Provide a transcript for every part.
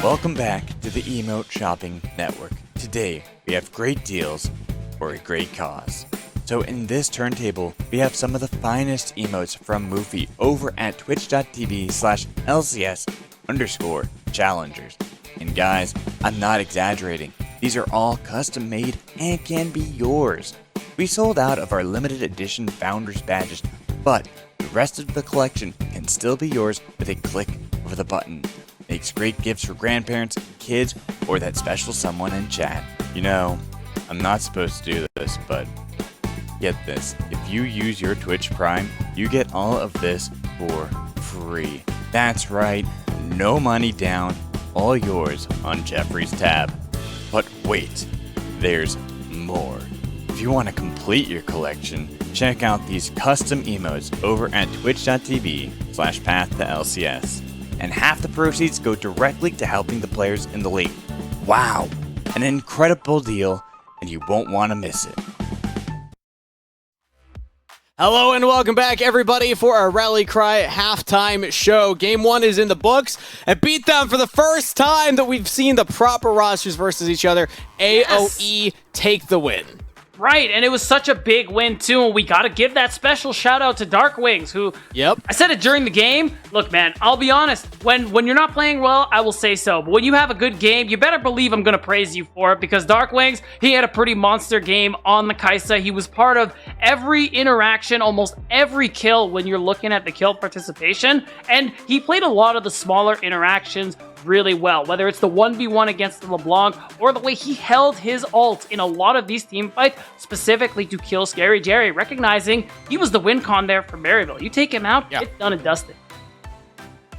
Welcome back to the Emote Shopping Network. Today, we have great deals for a great cause. So in this turntable, we have some of the finest emotes from Moofy over at twitch.tv/LCS_Challengers. And guys, I'm not exaggerating. These are all custom made and can be yours. We sold out of our limited edition Founders badges, but the rest of the collection can still be yours with a click of the button. Makes great gifts for grandparents, kids, or that special someone in chat. You know, I'm not supposed to do this, but get this. If you use your Twitch Prime, you get all of this for free. That's right, no money down, all yours on Jeffrey's tab. But wait, there's more. If you want to complete your collection, check out these custom emotes over at twitch.tv/PathToLCS. And half the proceeds go directly to helping the players in the league. Wow, an incredible deal, and you won't want to miss it. Hello and welcome back, everybody, for our Rally Cry halftime show. Game 1 is in the books. A beatdown for the first time that we've seen the proper rosters versus each other. AOE take the win. Right, and it was such a big win, too, and we gotta give that special shout-out to Dark Wings, who... Yep. I said it during the game. Look, man, I'll be honest. When you're not playing well, I will say so. But when you have a good game, you better believe I'm gonna praise you for it, because Dark Wings, he had a pretty monster game on the Kai'Sa. He was part of every interaction, almost every kill when you're looking at the kill participation, and he played a lot of the smaller interactions really well, whether it's the 1v1 against the LeBlanc or the way he held his ult in a lot of these team fights, specifically to kill Scary Jerry, recognizing he was the win con there for Maryville. You take him out, it's done and dusted.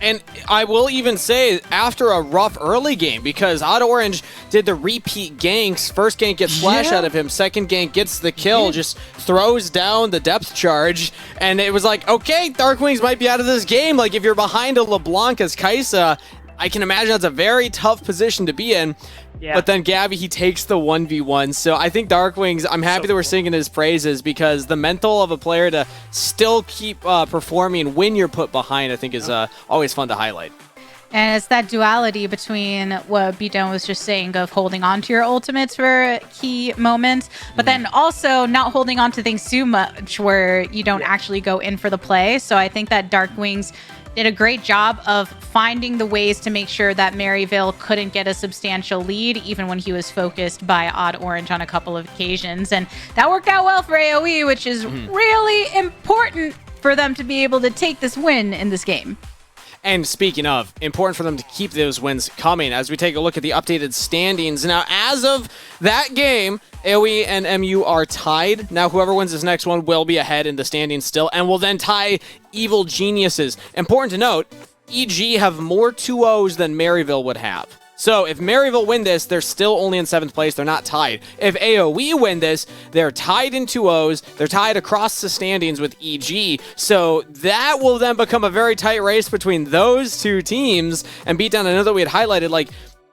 And I will even say, after a rough early game, because Odd Orange did the repeat ganks, first gank gets flash out of him, second gank gets the kill, just throws down the depth charge, and it was like, okay, Dark Wings might be out of this game. Like, if you're behind a LeBlanc as Kai'Sa, I can imagine that's a very tough position to be in. Yeah. But then Gabby, he takes the 1v1. So I think Dark Wings, I'm happy that we're singing his praises, because the mental of a player to still keep performing when you're put behind, I think is always fun to highlight. And it's that duality between what Beatdown was just saying of holding on to your ultimates for key moments, but then also not holding on to things too much where you don't actually go in for the play. So I think that Dark Wings did a great job of finding the ways to make sure that Maryville couldn't get a substantial lead, even when he was focused by Odd Orange on a couple of occasions. And that worked out well for AOE, which is really important for them to be able to take this win in this game. And speaking of, important for them to keep those wins coming as we take a look at the updated standings. Now, as of that game, AOE and MU are tied. Now, whoever wins this next one will be ahead in the standings still, and will then tie Evil Geniuses. Important to note, EG have more 2-0s than Maryville would have. So if Maryville win this, they're still only in 7th place. They're not tied. If AOE win this, they're tied in 2-0s. They're tied across the standings with EG. So that will then become a very tight race between those two teams. And Beatdown, I know that we had highlighted, like,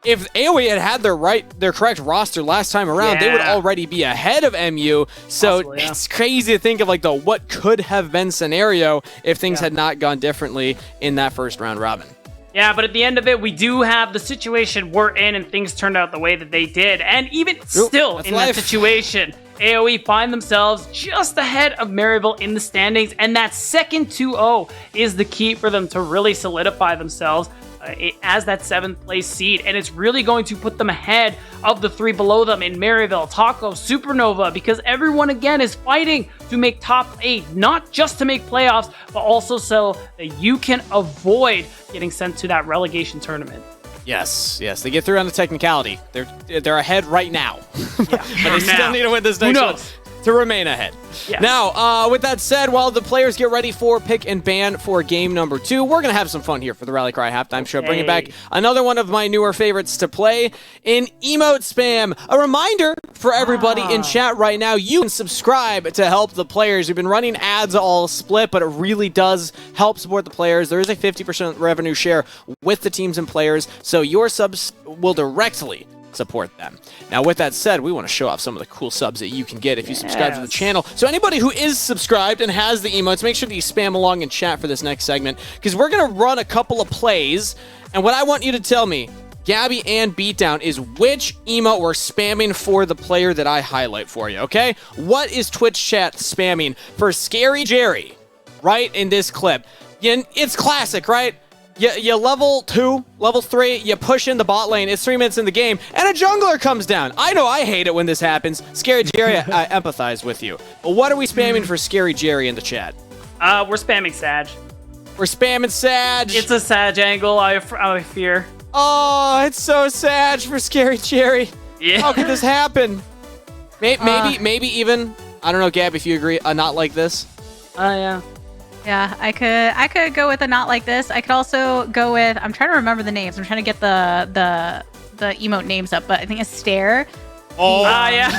if AOE had their correct roster last time around, they would already be ahead of MU. So it's crazy to think of like the what could have been scenario if things had not gone differently in that first round robin. Yeah, but at the end of it, we do have the situation we're in, and things turned out the way that they did. And even still in that situation, AOE find themselves just ahead of Maryville in the standings, and that second 2-0 is the key for them to really solidify themselves as that 7th place seed, and it's really going to put them ahead of the 3 below them in Maryville, Taco, Supernova, because everyone again is fighting to make top 8, not just to make playoffs, but also so that you can avoid getting sent to that relegation tournament. Yes, they get through on the technicality. They're ahead right now, but they still need to win this next one to remain ahead. Yes. Now, with that said, while the players get ready for pick and ban for game number 2, we're going to have some fun here for the Rally Cry halftime show. Bringing back another one of my newer favorites to play in Emote Spam. A reminder for everybody in chat right now, you can subscribe to help the players. We've been running ads all split, but it really does help support the players. There is a 50% revenue share with the teams and players, so your subs will directly support them. Now, with that said, we want to show off some of the cool subs that you can get if you subscribe to the channel. So anybody who is subscribed and has the emotes, make sure that you spam along in chat for this next segment, because we're going to run a couple of plays, and what I want you to tell me Gabby and Beatdown, is which emote we're spamming for the player that I highlight for you, okay? What is Twitch chat spamming for Scary Jerry right in this clip? It's classic, right? You level 2, level 3, you push in the bot lane, it's 3 minutes in the game, and a jungler comes down. I know I hate it when this happens. Scary Jerry, I empathize with you. But what are we spamming for Scary Jerry in the chat? We're spamming Sag. We're spamming Sag. It's a Sag angle, I fear. Oh, it's so sad for Scary Jerry. Yeah. How could this happen? Maybe even, I don't know, Gab, if you agree, not like this. Yeah. Yeah, I could go with a not like this. I could also go with, I'm trying to remember the names. I'm trying to get the emote names up, but I think it's Stare. Oh, yeah.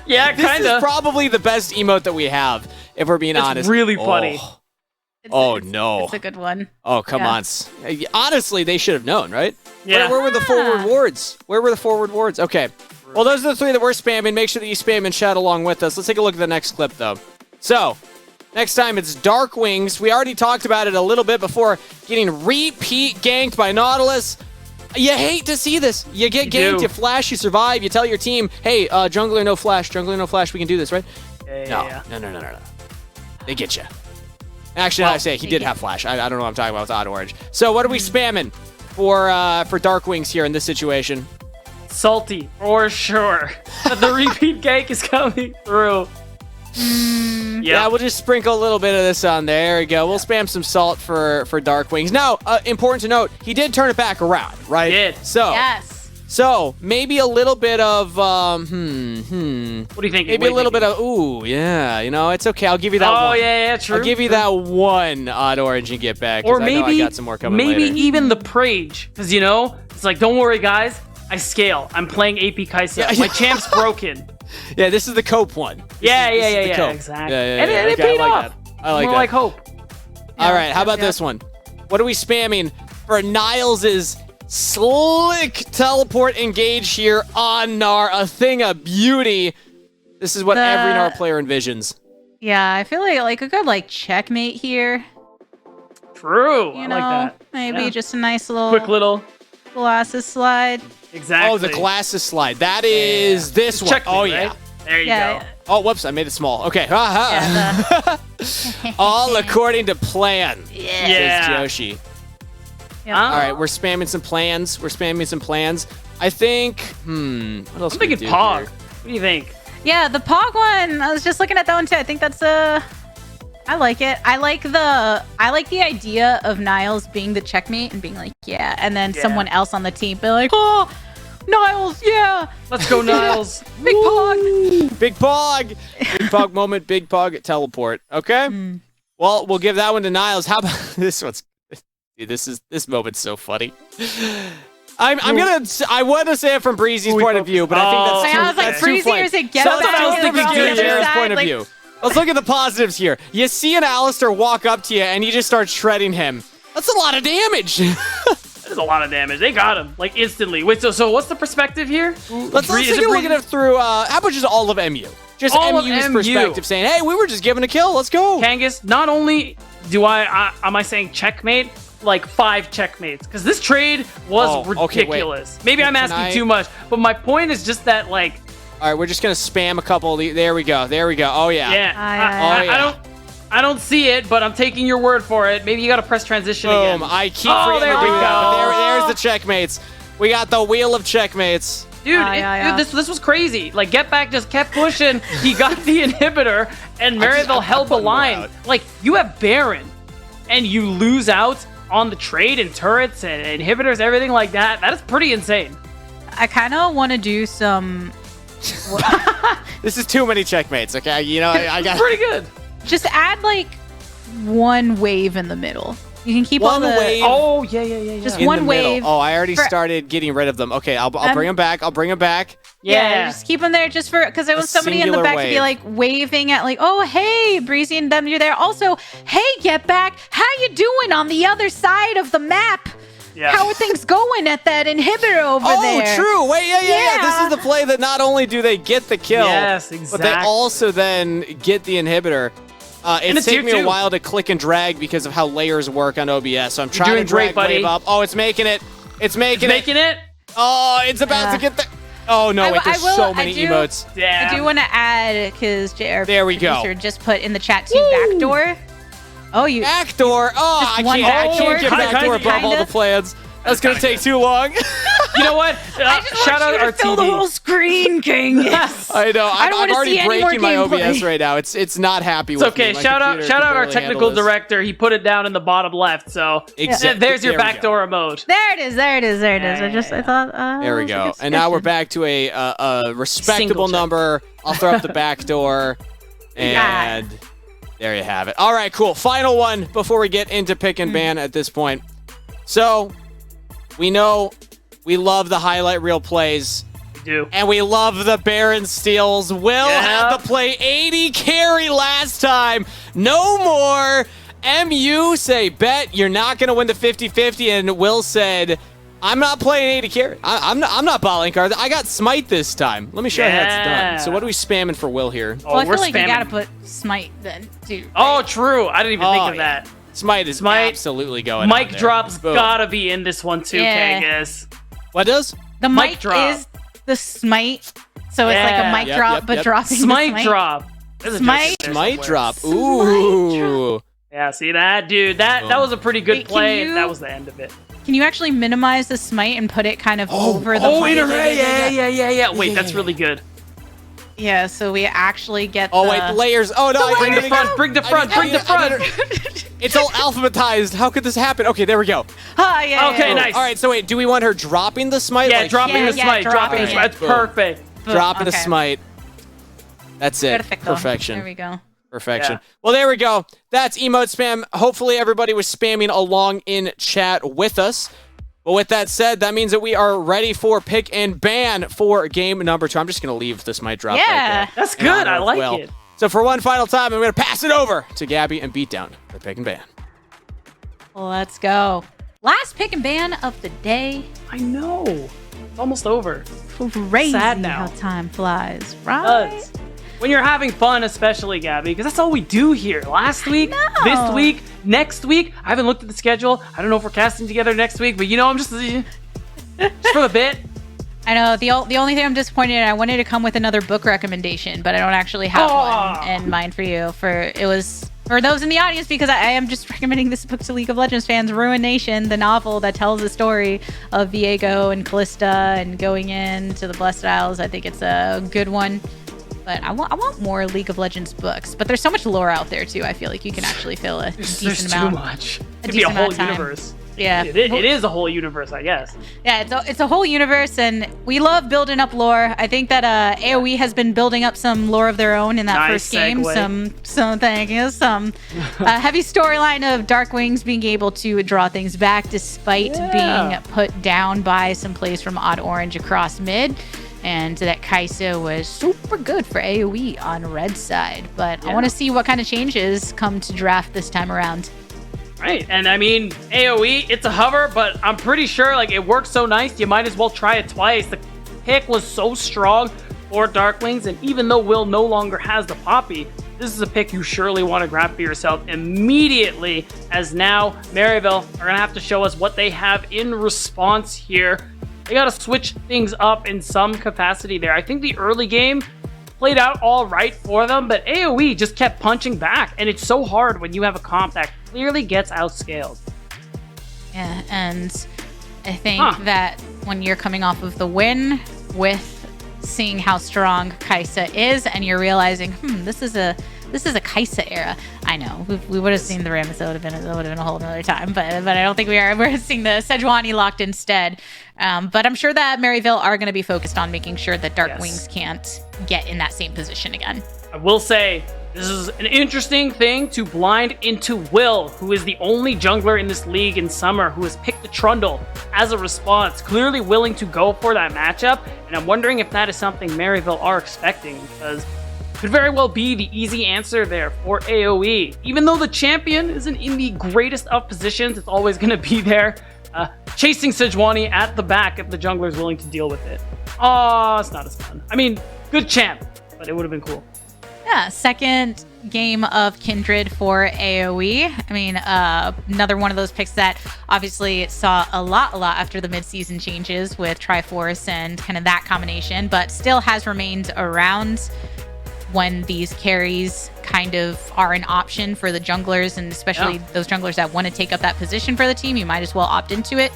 Yeah, this kind is of. probably the best emote that we have, if we're being honest. It's really funny. No. It's a good one. Oh, come on. Honestly, they should have known, right? Yeah. Where were the forward wards? Where were the forward wards? Okay. Well, those are the 3 that we're spamming. Make sure that you spam and chat along with us. Let's take a look at the next clip, though. So, next time it's Dark Wings. We already talked about it a little bit before getting repeat ganked by Nautilus. You hate to see this. You get ganked, you flash, you survive, you tell your team, hey, jungler no flash, we can do this, right? Yeah. No. They get you. Actually, I say he did have flash. I don't know what I'm talking about with Auto Orange. So what are we spamming for Dark Wings here in this situation? Salty, for sure. The repeat gank is coming through. Yeah, we'll just sprinkle a little bit of this on there. There we go. We'll spam some salt for Dark Wings. Now, important to note, he did turn it back around, right? He did. So, Yes. So maybe a little bit of What do you think? Maybe a little bit of it's okay. I'll give you that one. Oh yeah, true. I'll give you that one Odd Orange and get back. Or I know I got some more coming later. even the Prage, because it's like, don't worry guys, I scale. I'm playing AP Kaisa. Yeah. My champ's broken. Yeah, this is the cope one. Yeah, Yeah, exactly. And it okay, paid I like off. that. I like More that. like hope. All right, how about this one? What are we spamming for Niles' slick teleport engage here on Gnar? A thing of beauty. This is what every Gnar player envisions. Yeah, I feel like a good checkmate here. True. You I know, like that. maybe just a nice little Quick little. glasses slide. Exactly. Oh, the glasses slide. That is this one. Checkmate, Oh, yeah. right? There you go. Oh, whoops, I made it small. Okay. All according to plan. Yeah. Says Joshi. Yeah. All right, we're spamming some plans. I think, what else I'm can we thinking do Pog. here? What do you think? Yeah, the Pog one. I was just looking at that one too. I think that's I like it. I like the idea of Niles being the checkmate and being like, yeah, and then someone else on the team be like, oh, Niles, yeah. Let's go, Niles. Big Pog. Big Pog. Big Pog moment, Big Pog teleport. Okay? Well, we'll give that one to Niles. How about this one's... Dude, this moment's so funny. I want to say it from Breezy's point of view, but I think that's too, I was like, that's too Breezy flank. is it get So that's what I was back thinking and from the other Jared's side, point of view. Let's look at the positives here. You see an Alistar walk up to you, and you just start shredding him. That's a lot of damage. That's a lot of damage. They got him, instantly. Wait, so what's the perspective here? Let's take a look at it through, how about just all of MU? Just All of MU's MU. perspective, saying, hey, we were just giving a kill. Let's go. Kangas, not only do am I saying checkmate, 5 checkmates, because this trade was ridiculous. Maybe I'm asking too much, but my point is just that, all right, we're just gonna spam a couple. There we go. Oh yeah. Yeah. I don't see it, but I'm taking your word for it. Maybe you gotta press transition again. I keep forgetting there to we do that, go. but there's the checkmates. We got the wheel of checkmates. Dude, dude, this was crazy. Get Back just kept pushing. He got the inhibitor, and Maryville held the line. You have Baron, and you lose out on the trade and turrets and inhibitors, everything like that. That is pretty insane. I kind of want to do some. This is too many checkmates. Okay, I got pretty good. Just add one wave in the middle. You can keep all the wave. Oh yeah. Just in one the wave. middle. Oh, I already started getting rid of them. Okay, I'll bring them back. Yeah, just keep them there just for because I want somebody in the back to be waving at oh hey Breezy and them, you're there. Also, hey Get Back, how you doing on the other side of the map? Yeah. How are things going at that inhibitor over there? Oh, true. Wait, yeah. This is the play that not only do they get the kill, yes, exactly, but they also then get the inhibitor. It's taking me a while to click and drag because of how layers work on OBS. So I'm trying to drag wave up. Oh, it's making it. It's making it. Oh, it's about to get there. Oh, no, wait, there's so many emotes. Damn. I do want to add, because JR there we go. just put in the chat, too, backdoor. Oh, you... Backdoor? Oh, I can't get backdoor above all the plans. That's going to take too long. You know what? Shout out our fill the whole screen, King. Yes. I know. I'm already breaking my gameplay. OBS right now. It's not happy with me. It's okay. Shout out our technical director. He put it down in the bottom left. So there's your backdoor mode. There it is. I thought. There we go. And now we're back to a respectable number. I'll throw up the backdoor. And there you have it. All right, cool. Final one before we get into pick and ban at this point. So we know we love the highlight reel plays. We do. And we love the Baron steals. Will had to play 80 carry last time. No more. MU say, bet you're not going to win the 50-50. And Will said, I'm not playing 80 carry. I'm not balling cards. I got smite this time. Let me show you how it's done. So what are we spamming for Will here? Well, I feel like you got to put smite then, too. Right? Oh, true. I didn't even think of that. Smite is absolutely going Mic on there. drop's gotta be in this one too, Kangas. What does? The mic drop is the smite. So it's like a mic drop, but dropping smite drop. Smite drop. Ooh. Yeah, see that? Dude, that was a pretty good play. That was the end of it. Can you actually minimize the smite and put it kind of over the yeah. Wait, that's really good. Yeah, so we actually get wait, layers. Oh, no. Bring the front. It's all alphabetized. How could this happen? Okay, there we go. Okay, nice. All right, so wait, do we want her dropping the smite? Yeah, dropping the smite. Dropping the smite. That's perfect. Dropping the smite. That's it. Perfecto. Perfection. There we go. Perfection. Yeah. Well, there we go. That's emote spam. Hopefully everybody was spamming along in chat with us. But with that said, that means that we are ready for pick and ban for game number 2. I'm just going to leave this mic drop right there. That's good. I like it. So for one final time, I'm going to pass it over to Gabby and Beatdown for pick and ban. Let's go. Last pick and ban of the day. I know. It's almost over. Crazy sad now. How time flies, right? When you're having fun, especially, Gabby, because that's all we do here. Last week, this week, next week. I haven't looked at the schedule. I don't know if we're casting together next week, but I'm just for the bit. I know. The only thing I'm disappointed in, I wanted to come with another book recommendation, but I don't actually have one in mind for you. It was for those in the audience, because I am just recommending this book to League of Legends fans, Ruination, the novel that tells the story of Viego and Callista and going into the Blessed Isles. I think it's a good one. But I want more League of Legends books. But there's so much lore out there, too. I feel like you can actually fill a decent amount. There's too much. It could be a whole universe. Yeah. It is a whole universe, I guess. Yeah, it's a whole universe, and we love building up lore. I think that AOE has been building up some lore of their own in that first game. Some heavy storyline of Darkwings being able to draw things back despite being put down by some plays from Odd Orange across mid. And that Kai'Sa was super good for AoE on red side. But I want to see what kind of changes come to draft this time around. Right, and I mean, AoE, it's a hover, but I'm pretty sure it works so nice, you might as well try it twice. The pick was so strong for Darkwings, and even though Will no longer has the Poppy, this is a pick you surely want to grab for yourself immediately, as now Maryville are going to have to show us what they have in response here. They got to switch things up in some capacity there. I think the early game played out all right for them, but AoE just kept punching back, and it's so hard when you have a comp that clearly gets outscaled. Yeah, and I think that when you're coming off of the win with seeing how strong Kai'Sa is, and you're realizing, this is a Kai'Sa era. I know we would have seen the Rammus. It would have been a whole another time. But I don't think we are. We're seeing the Sejuani locked instead. But I'm sure that Maryville are going to be focused on making sure that Darkwings can't get in that same position again. I will say this is an interesting thing to blind into Will, who is the only jungler in this league in summer who has picked the Trundle as a response, clearly willing to go for that matchup. And I'm wondering if that is something Maryville are expecting, because could very well be the easy answer there for AoE. Even though the champion isn't in the greatest of positions, it's always going to be there, chasing Sejuani at the back if the jungler is willing to deal with it. Oh, it's not as fun. I mean, good champ, but it would have been cool. Yeah, second game of Kindred for AOE. I mean, another one of those picks that obviously saw a lot after the mid-season changes with Triforce and kind of that combination, but still has remained around when these carries kind of are an option for the junglers, and especially those junglers that want to take up that position for the team. You might as well opt into it.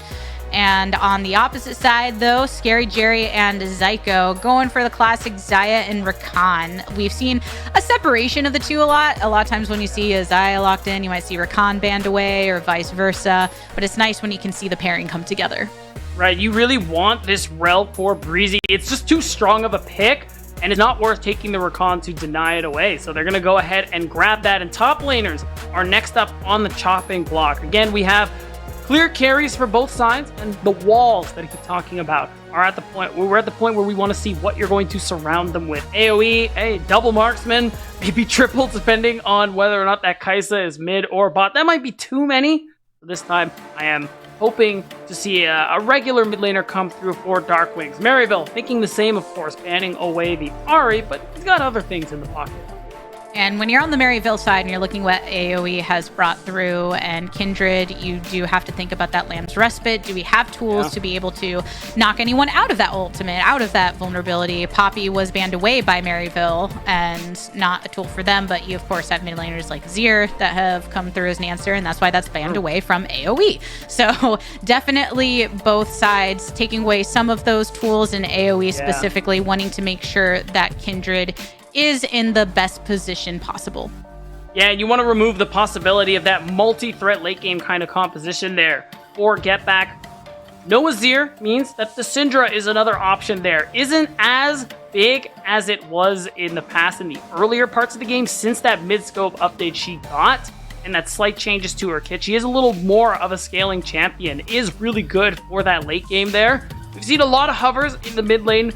And on the opposite side, though, Scary Jerry and Zyko going for the classic Xayah and Rakan. We've seen a separation of the two a lot. A lot of times when you see a Xayah locked in, you might see Rakan banned away or vice versa. But it's nice when you can see the pairing come together. Right, you really want this Rel for Breezy. It's just too strong of a pick, and it's not worth taking the Rakan to deny it away. So they're going to go ahead and grab that. And top laners are next up on the chopping block. Again, we have clear carries for both sides, and the walls that I keep talking about are at the point. We're at the point where we want to see what you're going to surround them with. AOE, double marksman, maybe triple, depending on whether or not that Kai'Sa is mid or bot. That might be too many. So this time, I am hoping to see a regular mid laner come through for Dark Wings. Maryville thinking the same, of course, banning away the Ahri, but he's got other things in the pocket. And when you're on the Maryville side and you're looking what AOE has brought through and Kindred, you do have to think about that Lamb's Respite. Do we have tools to be able to knock anyone out of that ultimate, out of that vulnerability? Poppy was banned away by Maryville and not a tool for them, but you, of course, have mid laners like Zir that have come through as an answer, and that's why that's banned away from AOE. So definitely both sides taking away some of those tools, and AOE specifically wanting to make sure that Kindred is in the best position possible. Yeah, and you want to remove the possibility of that multi-threat late game kind of composition there for Get Back. No Azir means that the Syndra is another option there. Isn't as big as it was in the past in the earlier parts of the game since that mid-scope update she got and that slight changes to her kit. She is a little more of a scaling champion. Is really good for that late game there. We've seen a lot of hovers in the mid lane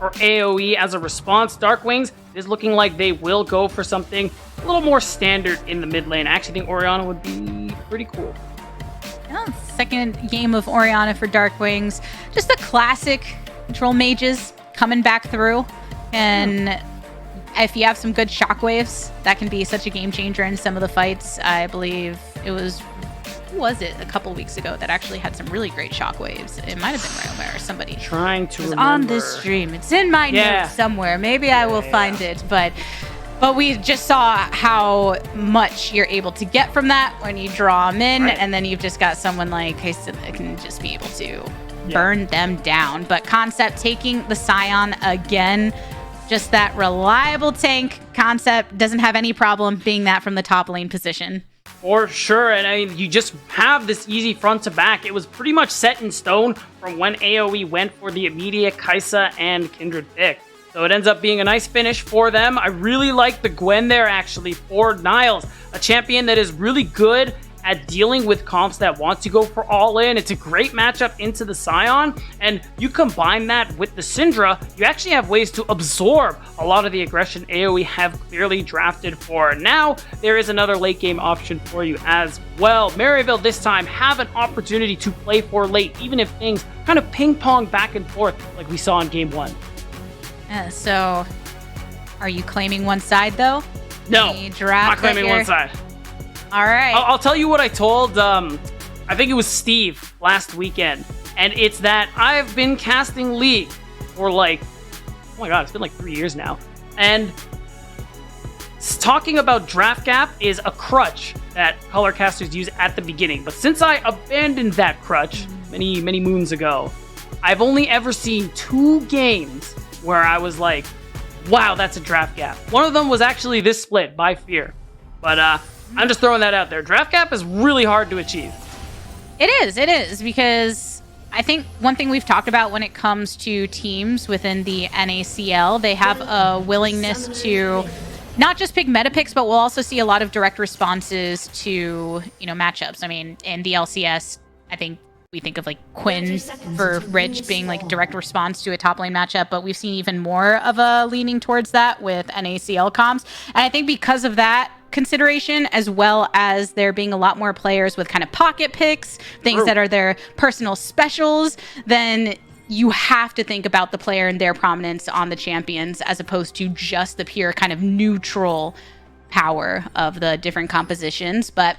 for AOE as a response. Dark Wings is looking like they will go for something a little more standard in the mid lane. I actually think Orianna would be pretty cool. Yeah, second game of Orianna for Dark Wings. Just the classic control mages coming back through. And if you have some good shockwaves, that can be such a game changer in some of the fights. I believe it was... Who was it a couple weeks ago that actually had some really great shockwaves? It might have been Ryomare or somebody. Trying to remember. On this stream. It's in my notes somewhere. Maybe I will find it. But we just saw how much you're able to get from that when you draw them in. Right. And then you've just got someone like Kai'Sa that can just be able to burn them down. But Concept taking the Scion again. Just that reliable tank. Concept doesn't have any problem being that from the top lane position. For sure, and I mean, you just have this easy front to back. It was pretty much set in stone from when AOE went for the immediate Kai'Sa and Kindred pick. So it ends up being a nice finish for them. I really like the Gwen there, actually, for Niles. A champion that is really good at dealing with comps that want to go for all in. It's a great matchup into the Scion, and you combine that with the Syndra, you actually have ways to absorb a lot of the aggression AOE have clearly drafted for. Now, there is another late game option for you as well. Maryville this time have an opportunity to play for late, even if things kind of ping pong back and forth like we saw in game one. So, are you claiming one side though? No, not claiming one side. All right. I'll tell you what I told, I think it was Steve last weekend. And it's that I've been casting League for like, oh my god, it's been like 3 years now. And talking about draft gap is a crutch that color casters use at the beginning. But since I abandoned that crutch many, many moons ago, I've only ever seen 2 games where I was like, wow, that's a draft gap. One of them was actually this split by Fear. But, I'm just throwing that out there. Draft gap is really hard to achieve. It is, because I think one thing we've talked about when it comes to teams within the NACL, they have a willingness to not just pick meta picks, but we'll also see a lot of direct responses to, matchups. I mean, in the LCS, I think we think of like Quinn for Rich being like direct response to a top lane matchup, but we've seen even more of a leaning towards that with NACL comps. And I think because of that consideration, as well as there being a lot more players with kind of pocket picks, things that are their personal specials, then you have to think about the player and their prominence on the champions as opposed to just the pure kind of neutral power of the different compositions. But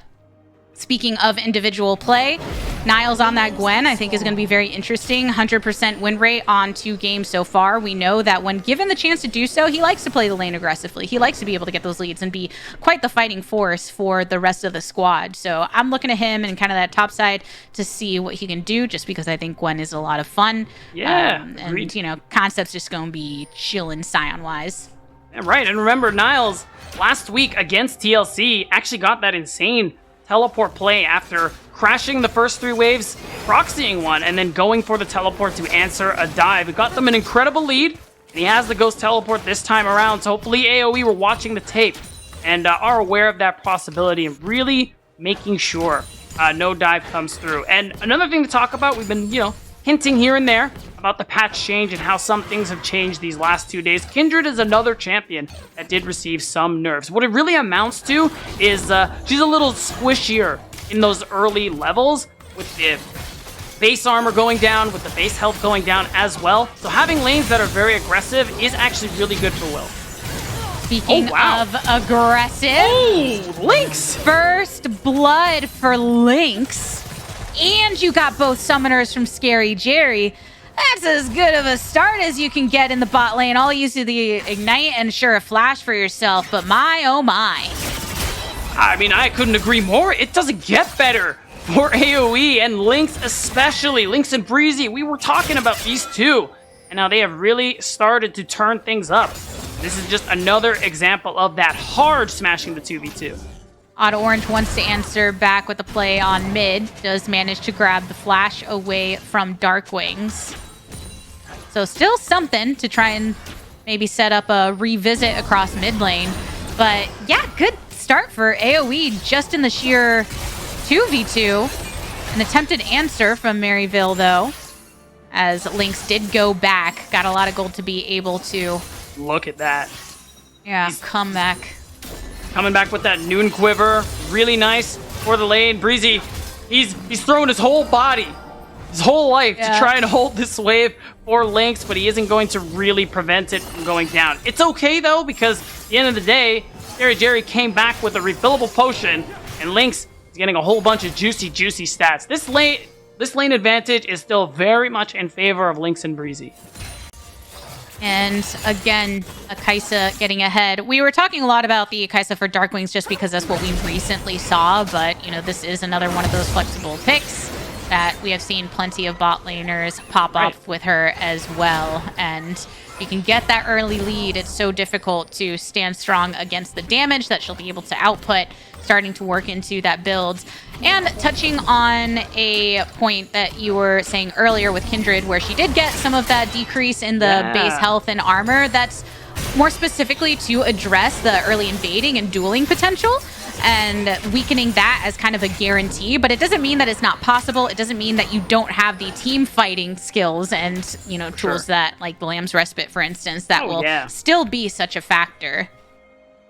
speaking of individual play, Niles on that Gwen, I think, is going to be very interesting. 100% win rate on 2 games so far. We know that when given the chance to do so, he likes to play the lane aggressively. He likes to be able to get those leads and be quite the fighting force for the rest of the squad. So I'm looking at him and kind of that top side to see what he can do, just because I think Gwen is a lot of fun. Yeah, and, you know, Concept's just going to be chilling Scion-wise. Yeah, right, and remember, Niles, last week against TLC, actually got that insane teleport play after crashing the first 3 waves, proxying one, and then going for the teleport to answer a dive. It got them an incredible lead, and he has the Ghost teleport this time around, so hopefully AOE were watching the tape and are aware of that possibility and really making sure no dive comes through. And another thing to talk about, we've been, hinting here and there about the patch change and how some things have changed these last 2 days. Kindred is another champion that did receive some nerfs. What it really amounts to is she's a little squishier in those early levels, with the base armor going down, with the base health going down as well. So having lanes that are very aggressive is actually really good for Will. Speaking of aggressive, Lynx! First blood for Lynx. And you got both summoners from Scary Jerry. That's as good of a start as you can get in the bot lane. All use of the Ignite and sure a flash for yourself, but my oh my. I mean, I couldn't agree more. It doesn't get better for AOE and Lynx especially. Lynx and Breezy, we were talking about these two, and now they have really started to turn things up. This is just another example of that hard smashing the 2v2. Odd Orange wants to answer back with a play on mid. Does manage to grab the flash away from Darkwings. So still something to try and maybe set up a revisit across mid lane. But yeah, good start for AOE just in the sheer 2v2. An attempted answer from Maryville though, as Lynx did go back. Got a lot of gold to be able to... Look at that. Yeah, come back. Coming back with that Noon Quiver. Really nice for the lane. Breezy, he's throwing his whole body, his whole life to try and hold this wave for Lynx, but he isn't going to really prevent it from going down. It's okay, though, because at the end of the day, Jerry came back with a refillable potion, and Lynx is getting a whole bunch of juicy stats. This lane advantage is still very much in favor of Lynx and Breezy. And again, Akaisa getting ahead. We were talking a lot about the Akaisa for Darkwings just because that's what we recently saw, but this is another one of those flexible picks that we have seen plenty of bot laners pop up with her as well. And you can get that early lead. It's so difficult to stand strong against the damage that she'll be able to output, starting to work into that build. And touching on a point that you were saying earlier with Kindred, where she did get some of that decrease in the base health and armor, that's more specifically to address the early invading and dueling potential and weakening that as kind of a guarantee. But it doesn't mean that it's not possible. It doesn't mean that you don't have the team fighting skills and, tools that, like the Lamb's Respite, for instance, that will still be such a factor.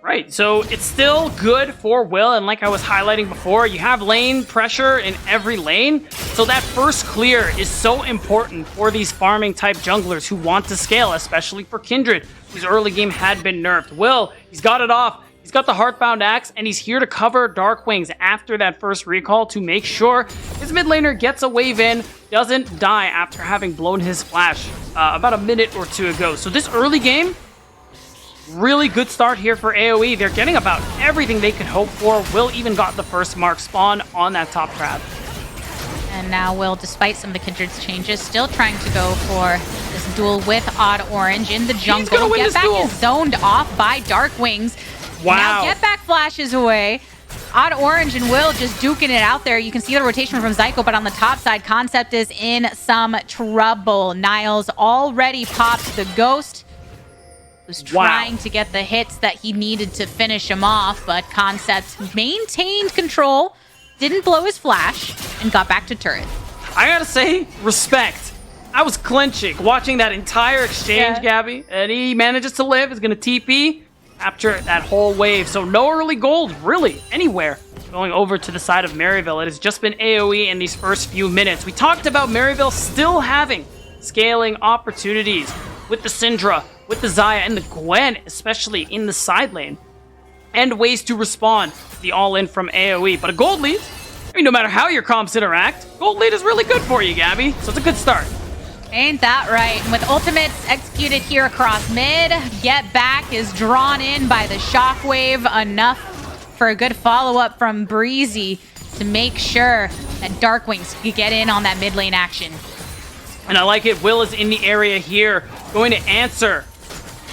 Right, so it's still good for Will, and like I was highlighting before, you have lane pressure in every lane, so that first clear is so important for these farming type junglers who want to scale, especially for Kindred, whose early game had been nerfed. Will, he's got it off, he's got the Heartbound Axe, and he's here to cover Darkwings after that first recall to make sure his mid laner gets a wave in, doesn't die after having blown his flash about a minute or two ago. So this early game, really good start here for AOE. They're getting about everything they could hope for. Will even got the first mark spawn on that top crab. And now Will, despite some of the Kindred's changes, still trying to go for this duel with Odd Orange in the jungle. Get back is zoned off by Darkwings. Wow. Now Get Back flashes away. Odd Orange and Will just duking it out there. You can see the rotation from Zyko, but on the top side, Concept is in some trouble. Niles already popped the Ghost. Was trying to get the hits that he needed to finish him off, but Concept maintained control, didn't blow his flash, and got back to turret. I gotta say, respect. I was clenching watching that entire exchange, Gabby, and he manages to live. Is gonna TP after that whole wave. So no early gold, really, anywhere. Going over to the side of Maryville. It has just been AOE in these first few minutes. We talked about Maryville still having scaling opportunities with the Syndra, with the Xayah and the Gwen, especially in the side lane. and ways to respond to the all-in from AOE. But a gold lead, I mean, no matter how your comps interact, gold lead is really good for you, Gabby. So it's a good start. Ain't that right? And with ultimates executed here across mid, Get Back is drawn in by the shockwave, enough for a good follow-up from Breezy to make sure that Darkwings could get in on that mid lane action. And I like it. Will is in the area here, going to answer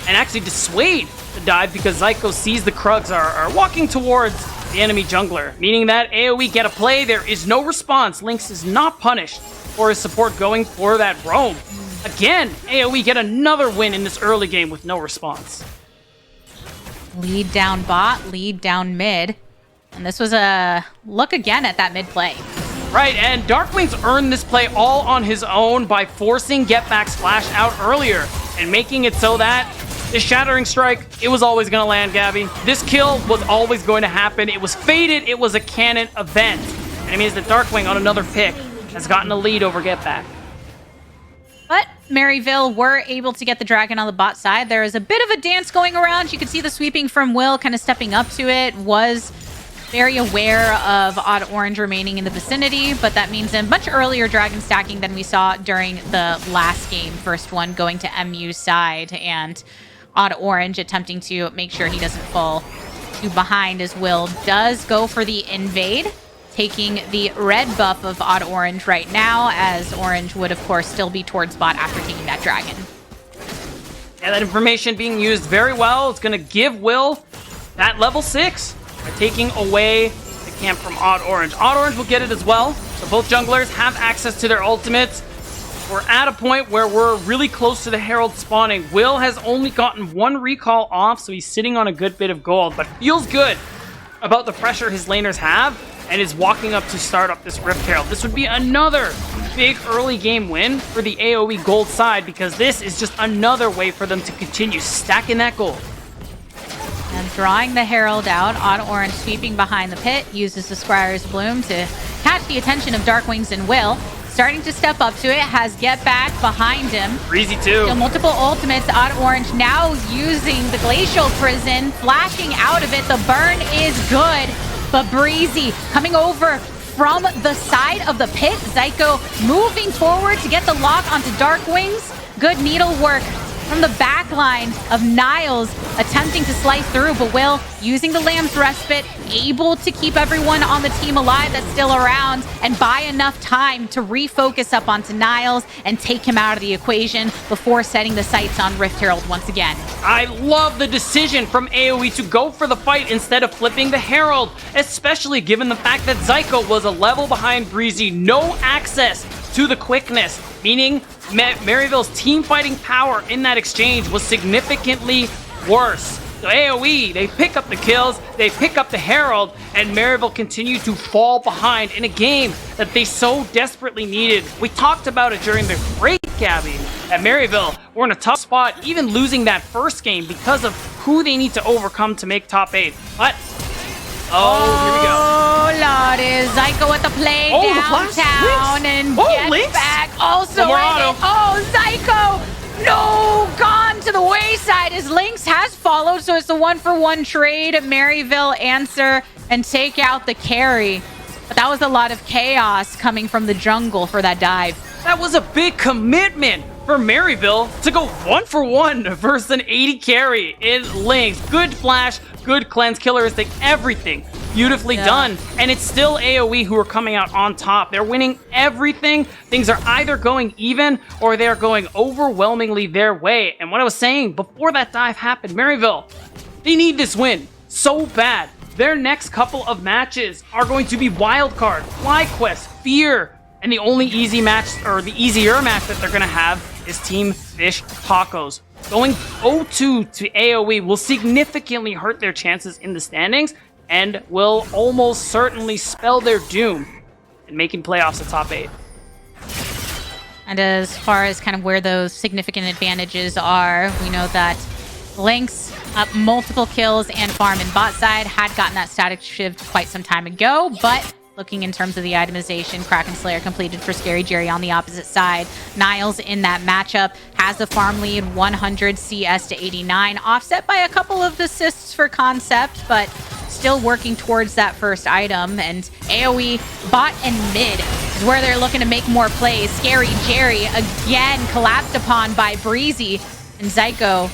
and actually dissuade the dive because Zyko sees the Krugs are walking towards the enemy jungler, meaning that AoE get a play. There is no response. Lynx is not punished for his support going for that roam. Again, AoE get another win in this early game with no response. Lead down bot, lead down mid. And this was a look again at that mid play. Right, and Darkwings earned this play all on his own by forcing Get Back's flash out earlier and making it so that this Shattering Strike, it was always going to land, Gabby. This kill was always going to happen. It was fated. It was a canon event. And it means that Darkwing on another pick has gotten a lead over Get Back. But Maryville were able to get the dragon on the bot side. There is a bit of a dance going around. You can see the sweeping from Will kind of stepping up to it. Was very aware of Odd Orange remaining in the vicinity, but that means a much earlier dragon stacking than we saw during the last game. First one going to MU's side, and Odd Orange attempting to make sure he doesn't fall too behind as Will does go for the invade, taking the red buff of Odd Orange right now, as Orange would, of course, still be towards bot after taking that dragon. Yeah, that information being used very well. It's going to give Will that level 6 by taking away the camp from Odd Orange. Odd Orange will get it as well, so both junglers have access to their ultimates. We're at a point where we're really close to the Herald spawning. Will has only gotten one recall off, so he's sitting on a good bit of gold, but feels good about the pressure his laners have, and is walking up to start up this Rift Herald. This would be another big early game win for the AoE gold side, because this is just another way for them to continue stacking that gold. And drawing the Herald out, Odd Orange sweeping behind the pit, uses the Squire's Bloom to catch the attention of Darkwings and Will. Starting to step up to it, has Get Back behind him. Breezy too. So multiple ultimates. Odd Orange now using the Glacial Prison, flashing out of it. The burn is good, but Breezy coming over from the side of the pit. Zyko moving forward to get the lock onto Darkwings. Good needle work from the back line of Niles, attempting to slice through, but Will using the Lamb's Respite, able to keep everyone on the team alive that's still around and buy enough time to refocus up onto Niles and take him out of the equation before setting the sights on Rift Herald once again. I love the decision from AoE to go for the fight instead of flipping the Herald, especially given the fact that Zyko was a level behind Breezy, no access to the quickness, meaning Maryville's team fighting power in that exchange was significantly worse. So AoE, they pick up the kills, they pick up the Herald, and Maryville continue to fall behind in a game that they so desperately needed. We talked about it during the break, Gabby, at Maryville. We're in a tough spot, even losing that first game because of who they need to overcome to make top 8. But, here we go. Oh, Lord, is Zyko with the play downtown and Get Lynx. Back also in it. Oh, Zyko! No, gone to the wayside as Lynx has followed, so it's a 1-for-1 trade. Maryville answer and take out the carry. But that was a lot of chaos coming from the jungle for that dive. That was a big commitment for Maryville to go 1-for-1 versus an 80 carry in Lynx. Good flash, good cleanse, killeristic, everything beautifully done. And it's still AoE who are coming out on top. They're winning everything. Things are either going even or they're going overwhelmingly their way. And what I was saying before that dive happened, Maryville, they need this win so bad. Their next couple of matches are going to be Wildcard, FlyQuest, Fear, and the only easy match, or the easier match that they're going to have is Team Fish Tacos. Going 0-2 to AoE will significantly hurt their chances in the standings and will almost certainly spell their doom in making playoffs at top 8. And as far as kind of where those significant advantages are, we know that Lynx up multiple kills and farm in bot side had gotten that static shift quite some time ago, but Looking in terms of the itemization, Kraken Slayer completed for Scary Jerry on the opposite side. Niles in that matchup has a farm lead, 100 CS to 89, offset by a couple of assists for Concept, but still working towards that first item. And AOE bot and mid is where they're looking to make more plays. Scary Jerry again collapsed upon by Breezy, and Zyko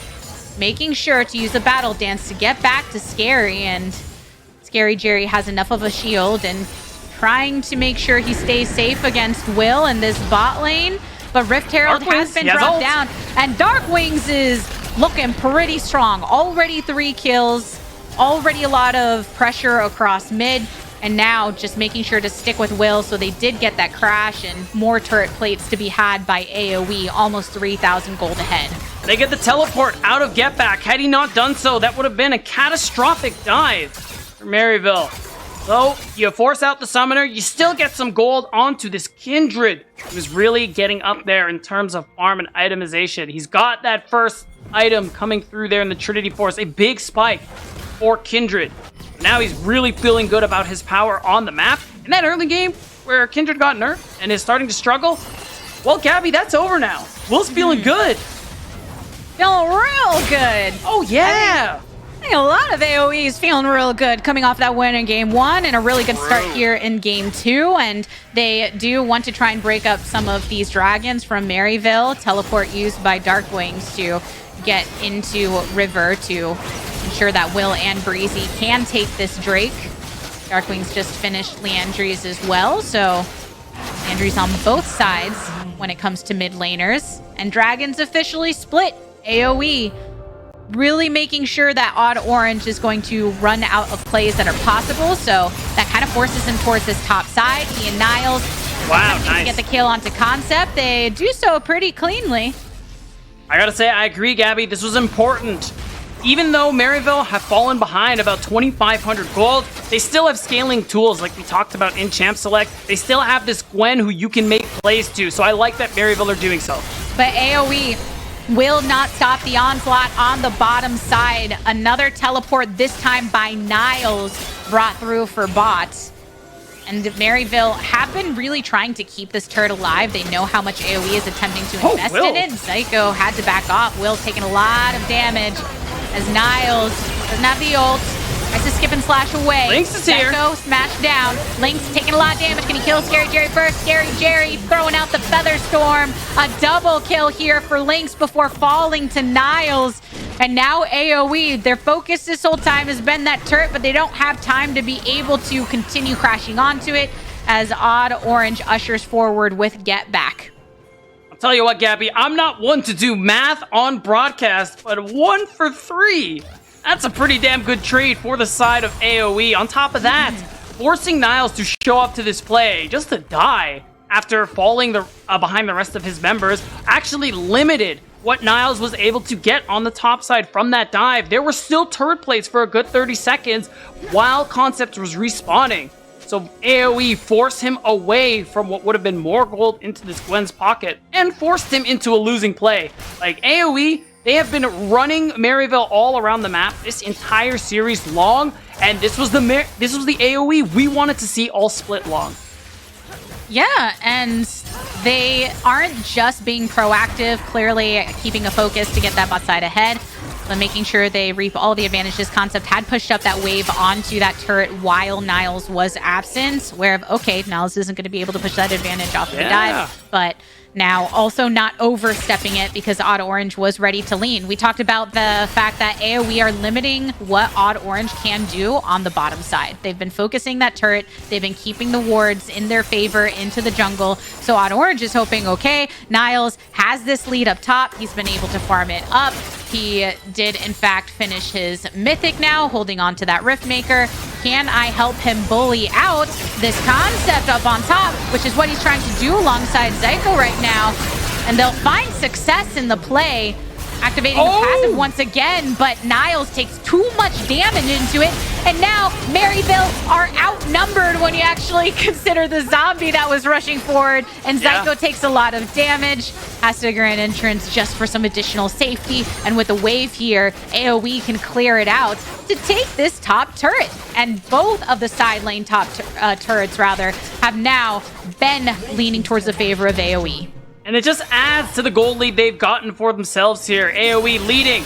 making sure to use a battle dance to get back to Scary, and Scary Jerry has enough of a shield and trying to make sure he stays safe against Will in this bot lane. But Rift Herald has been dropped down, and Darkwings is looking pretty strong. Already 3 kills, already a lot of pressure across mid, and now just making sure to stick with Will. So they did get that crash and more turret plates to be had by AOE, almost 3,000 gold ahead. They get the teleport out of Get Back. Had he not done so, that would have been a catastrophic dive for Maryville. So you force out the summoner, you still get some gold onto this Kindred, who's really getting up there in terms of farm and itemization. He's got that first item coming through there in the Trinity Force, a big spike for Kindred. Now he's really feeling good about his power on the map. In that early game where Kindred got nerfed and is starting to struggle, well, Gabby, that's over now. Will's feeling good. Feeling real good. Oh, yeah. I think a lot of AOEs feeling real good coming off that win in game 1 and a really good start here in game 2. And they do want to try and break up some of these dragons from Maryville. Teleport used by Darkwings to get into River to ensure that Will and Breezy can take this Drake. Darkwings just finished Leandries as well, so Leandries on both sides when it comes to mid laners. And dragons officially split. AOE really making sure that Odd Orange is going to run out of plays that are possible, so that kind of forces him towards this top side. He and Niles nice. To get the kill onto Concept. They do so pretty cleanly. I gotta say, I agree, Gabby. This was important. Even though Maryville have fallen behind about 2,500 gold, they still have scaling tools like we talked about in Champ Select. They still have this Gwen who you can make plays to, so I like that Maryville are doing so. But AOE will not stop the onslaught on the bottom side. Another teleport, this time by Niles, brought through for bots. And Maryville have been really trying to keep this turret alive. They know how much AOE is attempting to invest in it. Zyko had to back off. Will taking a lot of damage as Niles doesn't have the ult. Tries to skip and slash away. Lynx is here. Zyko smashed down. Lynx taking a lot of damage. Can he kill Scary Jerry first? Scary Jerry throwing out the Feather Storm. A double kill here for Lynx before falling to Niles. And now AOE, their focus this whole time has been that turret, but they don't have time to be able to continue crashing onto it as Odd Orange ushers forward with Get Back. I'll tell you what, Gabby, I'm not one to do math on broadcast, but 1 for 3. That's a pretty damn good trade for the side of AOE. On top of that, forcing Niles to show up to this play just to die after falling behind the rest of his members actually limited what Niles was able to get on the top side from that dive. There were still turret plates for a good 30 seconds while Concept was respawning. So AOE forced him away from what would have been more gold into this Gwen's pocket and forced him into a losing play. Like AOE, they have been running Maryville all around the map this entire series long, and this was the AOE we wanted to see all split long. Yeah, and they aren't just being proactive, clearly keeping a focus to get that bot side ahead, but making sure they reap all the advantages. Concept had pushed up that wave onto that turret while Niles was absent, where, okay, Niles isn't going to be able to push that advantage off of the dive, but now also not overstepping it because Odd Orange was ready to lean. We talked about the fact that AOE are limiting what Odd Orange can do on the bottom side. They've been focusing that turret. They've been keeping the wards in their favor into the jungle. So Odd Orange is hoping, okay, Niles has this lead up top. He's been able to farm it up. He did, in fact, finish his Mythic now, holding on to that Riftmaker. Can I help him bully out this Concept up on top, which is what he's trying to do alongside Zyko right now. And they'll find success in the play. activating the passive once again, but Niles takes too much damage into it. And now Maryville are outnumbered when you actually consider the zombie that was rushing forward. And Zyko takes a lot of damage, has to grant entrance just for some additional safety. And with the wave here, AOE can clear it out to take this top turret. And both of the side lane top turrets, rather, have now been leaning towards the favor of AOE. And it just adds to the gold lead they've gotten for themselves here. AOE leading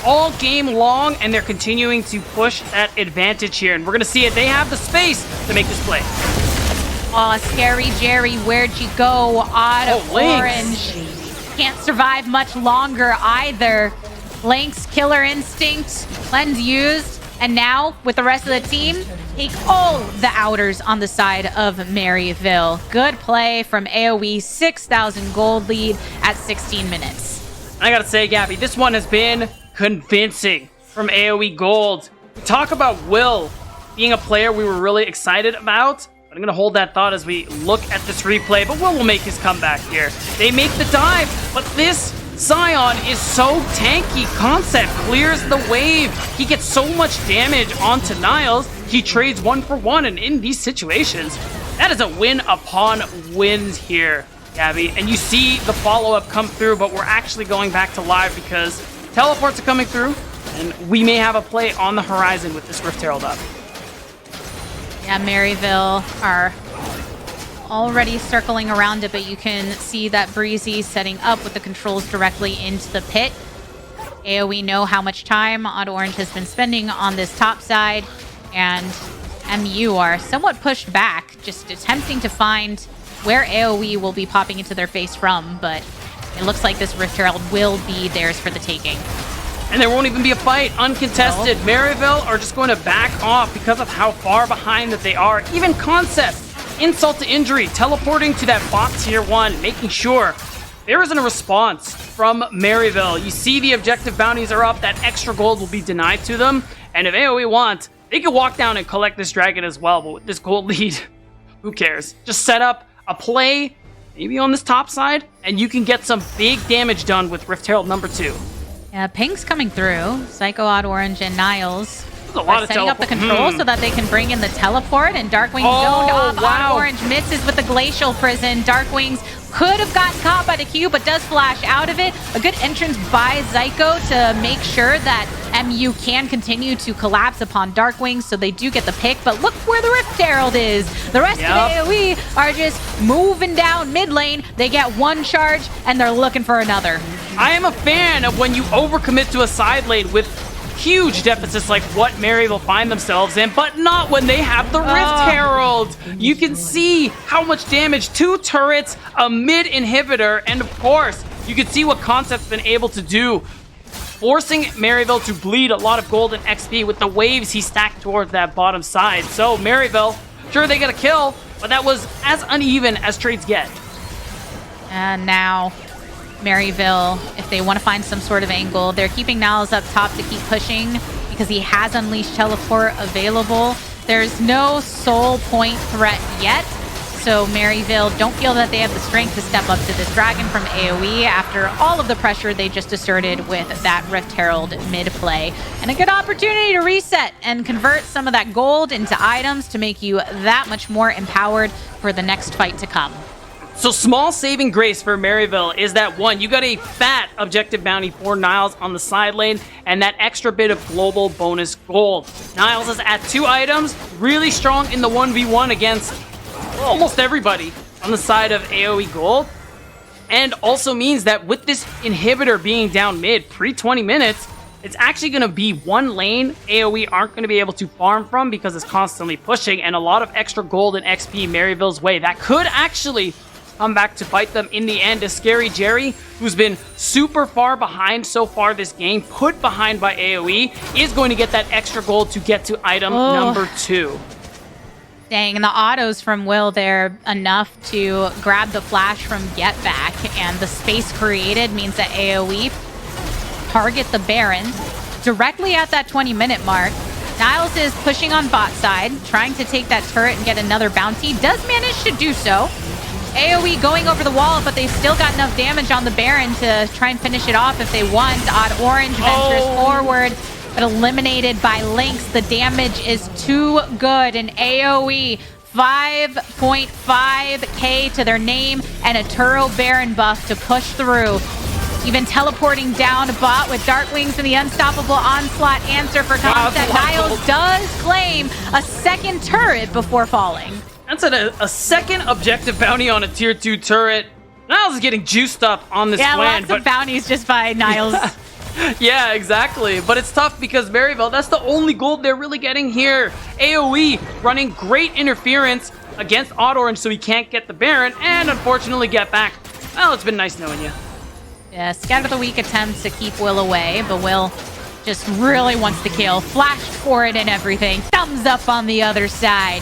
all game long, and they're continuing to push that advantage here. And we're going to see it. They have the space to make this play. Oh, Scary Jerry, where'd you go? Orange. Can't survive much longer either. Lynx, Killer Instinct, Cleanse used. And now, with the rest of the team, take all the outers on the side of Maryville. Good play from AOE, 6,000 gold lead at 16 minutes. I gotta say, Gabby, this one has been convincing from AOE Gold. We talk about Will being a player we were really excited about, but I'm gonna hold that thought as we look at this replay, but Will make his comeback here. They make the dive, but this Sion is so tanky. Concept clears the wave. He gets so much damage onto Niles. He trades 1-for-1, and in these situations, that is a win upon wins here, Gabby. And you see the follow-up come through, but we're actually going back to live because teleports are coming through, and we may have a play on the horizon with this Rift Herald up. Yeah, Maryville are already circling around it, but you can see that Breezy setting up with the controls directly into the pit. AOE know how much time Odd Orange has been spending on this top side, and MU are somewhat pushed back, just attempting to find where AOE will be popping into their face from, but it looks like this Rift Herald will be theirs for the taking. And there won't even be a fight, uncontested. No. Maryville are just going to back off because of how far behind that they are. Even Concept, insult to injury, teleporting to that bot tier 1, making sure there isn't a response from Maryville. You see the objective bounties are up, that extra gold will be denied to them, and if AOE want, they can walk down and collect this dragon as well, but with this gold lead, who cares? Just set up a play, maybe on this top side, and you can get some big damage done with Rift Herald number 2. Yeah, ping's coming through. Psycho, Odd Orange, and Niles are setting up the controls so that they can bring in the teleport, and Darkwing zoned off. Odd Orange misses with the Glacial Prison. Darkwings could have gotten caught by the Q, but does flash out of it. A good entrance by Zyko to make sure that MU can continue to collapse upon Darkwings, so they do get the pick. But look where the Rift Herald is. The rest of AOE are just moving down mid lane. They get one charge, and they're looking for another. I am a fan of when you overcommit to a side lane with huge deficits like what Maryville find themselves in, but not when they have the Rift Herald. You can see how much damage, 2 turrets, a mid inhibitor, and of course, you can see what Concept's been able to do, forcing Maryville to bleed a lot of gold and XP with the waves he stacked towards that bottom side. So Maryville, sure they get a kill, but that was as uneven as trades get. And now Maryville, if they want to find some sort of angle, they're keeping Niles up top to keep pushing because he has Unleashed Teleport available. There's no soul point threat yet, so Maryville don't feel that they have the strength to step up to this dragon from AOE after all of the pressure they just asserted with that Rift Herald mid-play. And a good opportunity to reset and convert some of that gold into items to make you that much more empowered for the next fight to come. So small saving grace for Maryville is that, one, you got a fat objective bounty for Niles on the side lane, and that extra bit of global bonus gold. Niles is at 2 items, really strong in the 1v1 against almost everybody on the side of AOE Gold, and also means that with this inhibitor being down mid pre-20 minutes, it's actually going to be one lane AOE aren't going to be able to farm from because it's constantly pushing, and a lot of extra gold and XP Maryville's way. That could actually come back to bite them in the end, as Scary Jerry, who's been super far behind so far this game, put behind by AOE, is going to get that extra gold to get to item number 2. Dang, and the autos from Will there enough to grab the flash from Get Back, and the space created means that AOE target the Baron directly at that 20-minute mark. Niles is pushing on bot side, trying to take that turret and get another bounty. Does manage to do so. AOE going over the wall, but they've still got enough damage on the Baron to try and finish it off if they want. Odd Orange ventures forward, but eliminated by Lynx. The damage is too good. An AOE 5.5k to their name and a Turo Baron buff to push through. Even teleporting down a bot with Dark Wings and the Unstoppable Onslaught answer for Concept. Niles does claim a second turret before falling. That's a second objective bounty on a tier 2 turret. Niles is getting juiced up on this plan. Lots of bounties just by Niles. Yeah, exactly. But it's tough because Maryville, that's the only gold they're really getting here. AOE running great interference against Odd Orange so he can't get the Baron and unfortunately get back. Well, it's been nice knowing you. Yeah, Scout of the Week attempts to keep Will away, but Will just really wants to kill. Flashed for it and everything. Thumbs up on the other side.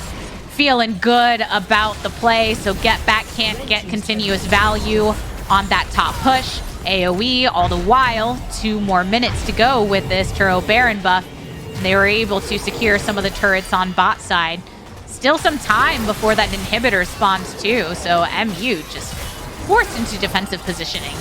Feeling good about the play, so Get Back can't get continuous value on that top push. AOE, all the while, 2 more minutes to go with this Turo Baron buff. They were able to secure some of the turrets on bot side. Still some time before that inhibitor spawns too, so MU just forced into defensive positioning.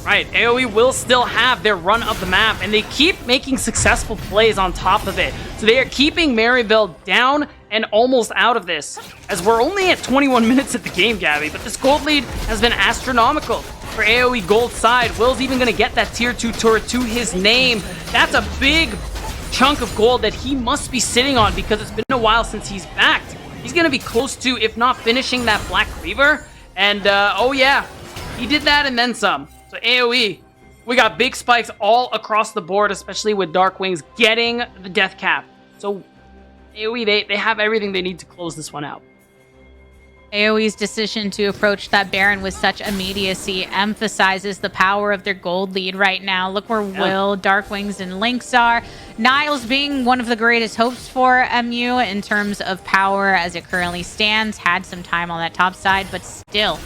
Right, AOE will still have their run of the map, and they keep making successful plays on top of it. So they are keeping Maryville down and almost out of this, as we're only at 21 minutes at the game, Gabby, but this gold lead has been astronomical. For AOE gold side, Will's even going to get that tier 2 turret to his name. That's a big chunk of gold that he must be sitting on because it's been a while since he's backed. He's going to be close to, if not finishing that Black Cleaver. And, oh yeah, he did that and then some. So AOE, we got big spikes all across the board, especially with Dark Wings getting the death cap. So AOE, they have everything they need to close this one out. AOE's decision to approach that Baron with such immediacy emphasizes the power of their gold lead right now. Look where Will, Dark Wings, and Lynx are. Niles being one of the greatest hopes for MU in terms of power as it currently stands. Had some time on that top side, but still.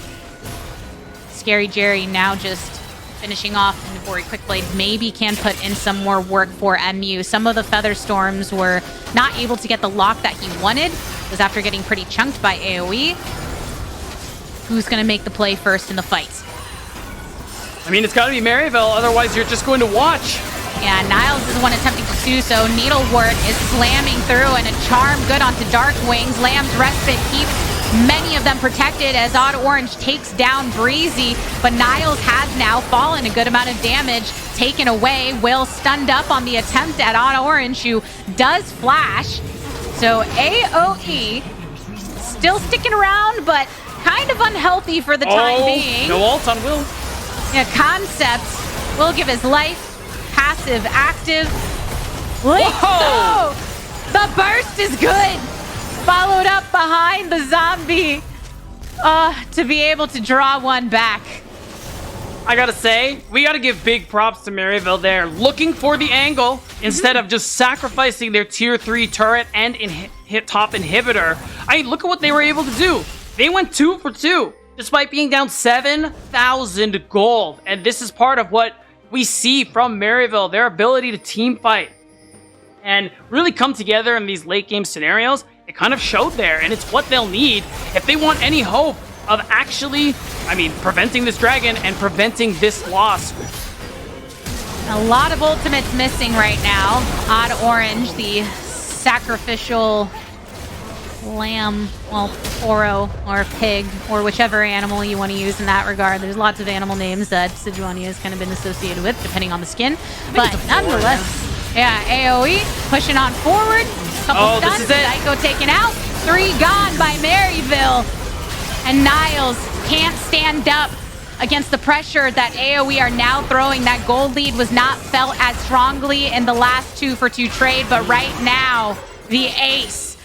Scary Jerry now just finishing off Nabori Quickblade. Maybe can put in some more work for MU. Some of the Feather Storms were not able to get the lock that he wanted. It was after getting pretty chunked by AOE. Who's going to make the play first in the fight? I mean, it's got to be Maryville, otherwise you're just going to watch. Yeah, Niles is the one attempting to do so. Needlework is slamming through, and a charm good onto Dark Wings. Lamb's Respite keeps many of them protected as Odd Orange takes down Breezy, but Niles has now fallen a good amount of damage taken away. Will stunned up on the attempt at Odd Orange, who does flash. So AOE still sticking around, but kind of unhealthy for the time being. No ult on Will. Yeah, Concept will give his life. Passive, active. Lynx, oh! The burst is good. Followed up behind the zombie. To be able to draw one back. I gotta say, we gotta give big props to Maryville there. Looking for the angle instead of just sacrificing their tier 3 turret and hit top inhibitor. I mean, look at what they were able to do. They went 2 for 2 despite being down 7,000 gold. And this is part of what we see from Maryville, their ability to team fight and really come together in these late game scenarios. It kind of showed there, and it's what they'll need if they want any hope of actually, preventing this dragon and preventing this loss. A lot of ultimates missing right now. Odd Orange, the sacrificial lamb, well, oro or pig or whichever animal you want to use in that regard. There's lots of animal names that Sejuani has kind of been associated with, depending on the skin. But nonetheless, yeah, AOE pushing on forward. Couple stuns, this is it. Psycho taken out. 3 gone by Maryville. And Niles can't stand up against the pressure that AOE are now throwing. That gold lead was not felt as strongly in the last 2 for 2 trade, but right now, the ace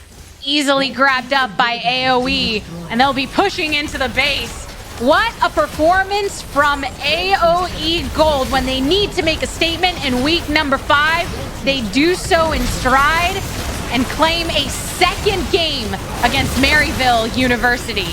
easily grabbed up by AOE, and they'll be pushing into the base. What a performance from AOE Gold. When they need to make a statement in week number 5, they do so in stride and claim a second game against Maryville University.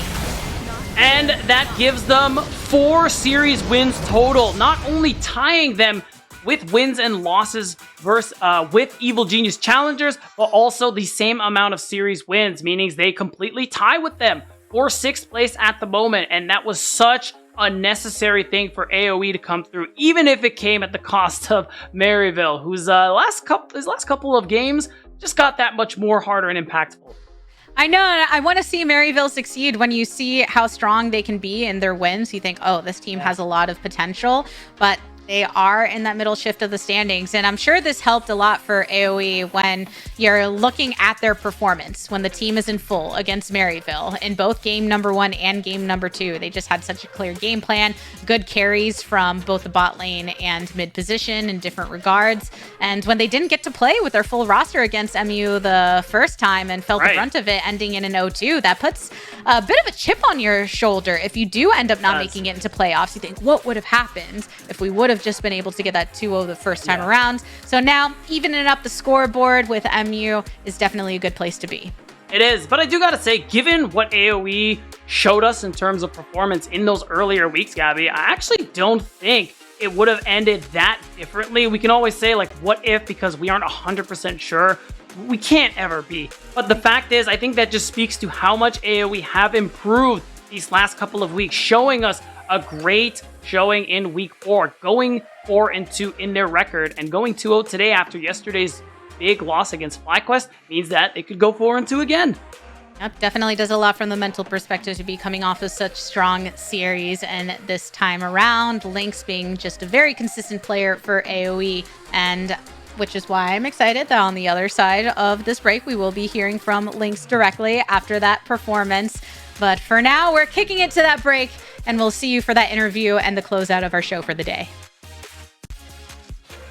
And that gives them 4 series wins total, not only tying them with wins and losses versus with Evil Genius Challengers, but also the same amount of series wins, meaning they completely tie with them for 6th place at the moment, and that was such a necessary thing for AOE to come through, even if it came at the cost of Maryville, whose last couple of games just got that much more harder and impactful. I know. I want to see Maryville succeed. When you see how strong they can be in their wins, you think, oh, this team has a lot of potential, but they are in that middle shift of the standings. And I'm sure this helped a lot for AOE when you're looking at their performance when the team is in full against Maryville in both game number 1 and game number 2. They just had such a clear game plan, good carries from both the bot lane and mid position in different regards. And when they didn't get to play with their full roster against MU the first time and felt the brunt of it ending in an 0-2, that puts a bit of a chip on your shoulder. If you do end up not making it into playoffs, you think, what would have happened if we would have just been able to get that 2-0 the first time around? So now evening up the scoreboard with MU is definitely a good place to be. It is, but I do gotta say, given what AOE showed us in terms of performance in those earlier weeks, Gabby, I actually don't think it would have ended that differently. We can always say, like, what if, because we aren't 100% sure. We can't ever be. But the fact is, I think that just speaks to how much AOE have improved these last couple of weeks, showing us a great showing in week 4, going 4-2 in their record, and going 2-0 today after yesterday's big loss against FlyQuest means that they could go 4-2 again. Yep, definitely does a lot from the mental perspective to be coming off of such strong series, and this time around, Lynx being just a very consistent player for AOE, and which is why I'm excited that on the other side of this break, we will be hearing from Lynx directly after that performance. But for now, we're kicking it to that break, and we'll see you for that interview and the closeout of our show for the day.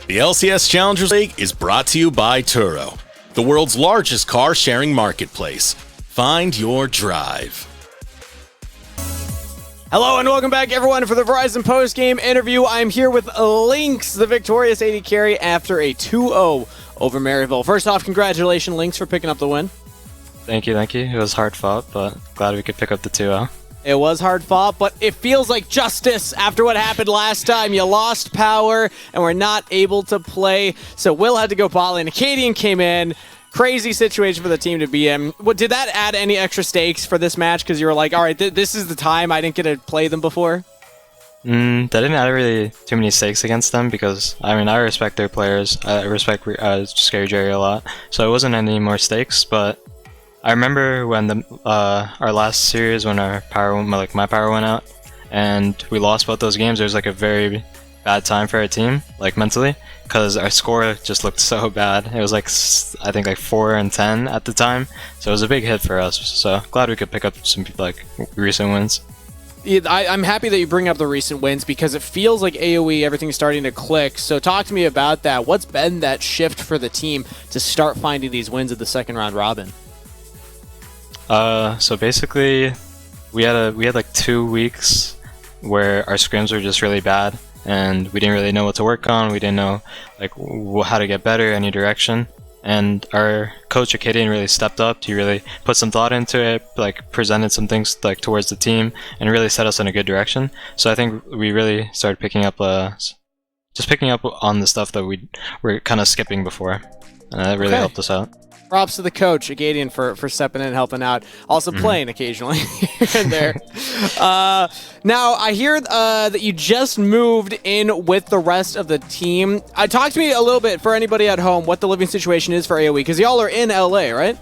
The LCS Challengers League is brought to you by Turo, the world's largest car-sharing marketplace. Find your drive. Hello and welcome back, everyone, for the Verizon post-game interview. I'm here with Lynx, the victorious AD carry after a 2-0 over Maryville. First off, congratulations, Lynx, for picking up the win. Thank you. It was hard fought, but glad we could pick up the 2-0. It was hard fought, but it feels like justice after what happened last time. You lost power and were not able to play, so Will had to go bot lane. Acadian came in. Crazy situation for the team to be in. Did that add any extra stakes for this match? Because you were like, all right, this is the time. I didn't get to play them before. That didn't add really too many stakes against them because, I mean, I respect their players. I respect Scary Jerry a lot. So it wasn't any more stakes, but I remember when our last series when our power, my power went out, and we lost both those games. It was like a very bad time for our team, like mentally, because our score just looked so bad. It was like I think like 4-10 at the time, so it was a big hit for us. So glad we could pick up some like recent wins. Yeah, I'm happy that you bring up the recent wins because it feels like AOE, everything's starting to click. So talk to me about that. What's been that shift for the team to start finding these wins at the second round robin? So basically, we had like 2 weeks where our scrims were just really bad, and we didn't really know what to work on. We didn't know like how to get better, any direction. And our coach Acadian really stepped up. He really put some thought into it, like presented some things like towards the team, and really set us in a good direction. So I think we really started picking up on the stuff that we were kind of skipping before, and that really helped us out. Props to the coach, Acadian, for stepping in and helping out. Also playing occasionally here and there. Now, I hear that you just moved in with the rest of the team. Talk to me a little bit, for anybody at home, what the living situation is for AOE, because y'all are in LA, right?